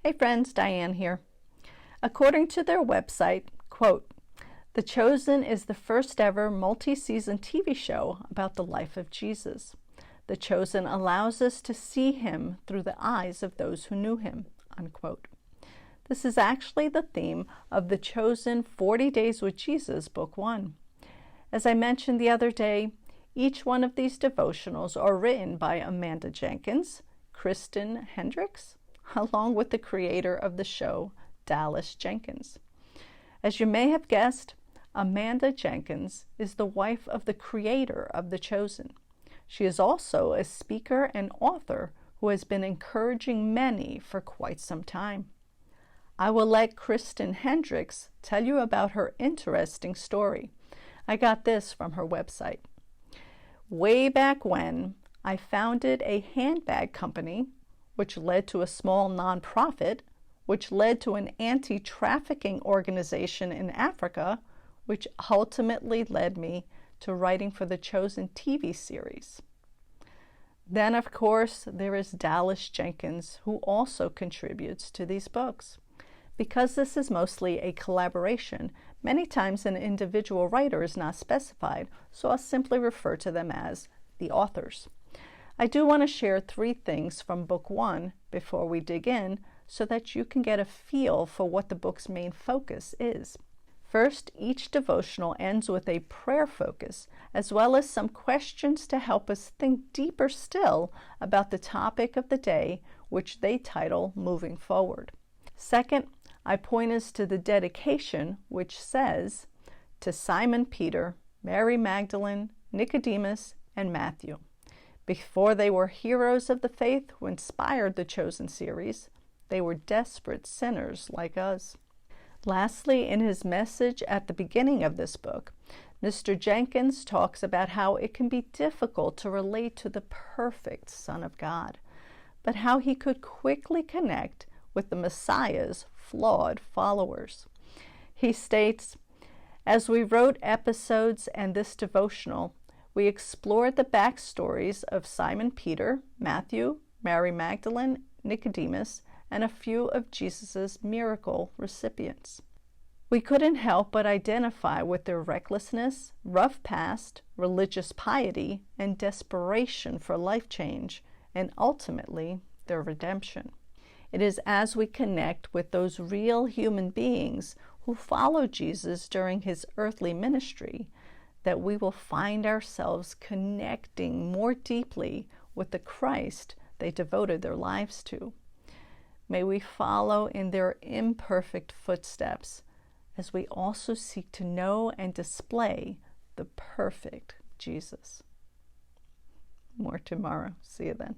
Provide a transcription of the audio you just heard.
Hey friends, Diane here. According to their website, quote, "The Chosen is the first ever multi-season TV show about the life of Jesus. The Chosen allows us to see him through the eyes of those who knew him," unquote. This is actually the theme of The Chosen 40 Days with Jesus, Book 1. As I mentioned the other day, each one of these devotionals are written by Amanda Jenkins, Kristen Hendricks, along with the creator of the show, Dallas Jenkins. As you may have guessed, Amanda Jenkins is the wife of the creator of The Chosen. She is also a speaker and author who has been encouraging many for quite some time. I will let Kristen Hendricks tell you about her interesting story. I got this from her website. "Way back when, I founded a handbag company, which led to a small nonprofit, which led to an anti-trafficking organization in Africa, which ultimately led me to writing for the Chosen TV series." Then, of course, there is Dallas Jenkins, who also contributes to these books. Because this is mostly a collaboration, many times an individual writer is not specified, so I'll simply refer to them as the authors. I do want to share 3 things from Book 1 before we dig in, so that you can get a feel for what the book's main focus is. First, each devotional ends with a prayer focus, as well as some questions to help us think deeper still about the topic of the day, which they title Moving Forward. Second, I point us to the dedication, which says, "To Simon Peter, Mary Magdalene, Nicodemus, and Matthew. Before they were heroes of the faith who inspired the Chosen series, they were desperate sinners like us." Lastly, in his message at the beginning of this book, Mr. Jenkins talks about how it can be difficult to relate to the perfect Son of God, but how he could quickly connect with the Messiah's flawed followers. He states, "As we wrote episodes and this devotional, we explored the backstories of Simon Peter, Matthew, Mary Magdalene, Nicodemus, and a few of Jesus' miracle recipients. We couldn't help but identify with their recklessness, rough past, religious piety, and desperation for life change, and ultimately their redemption. It is as we connect with those real human beings who followed Jesus during his earthly ministry that we will find ourselves connecting more deeply with the Christ they devoted their lives to. May we follow in their imperfect footsteps as we also seek to know and display the perfect Jesus." More tomorrow. See you then.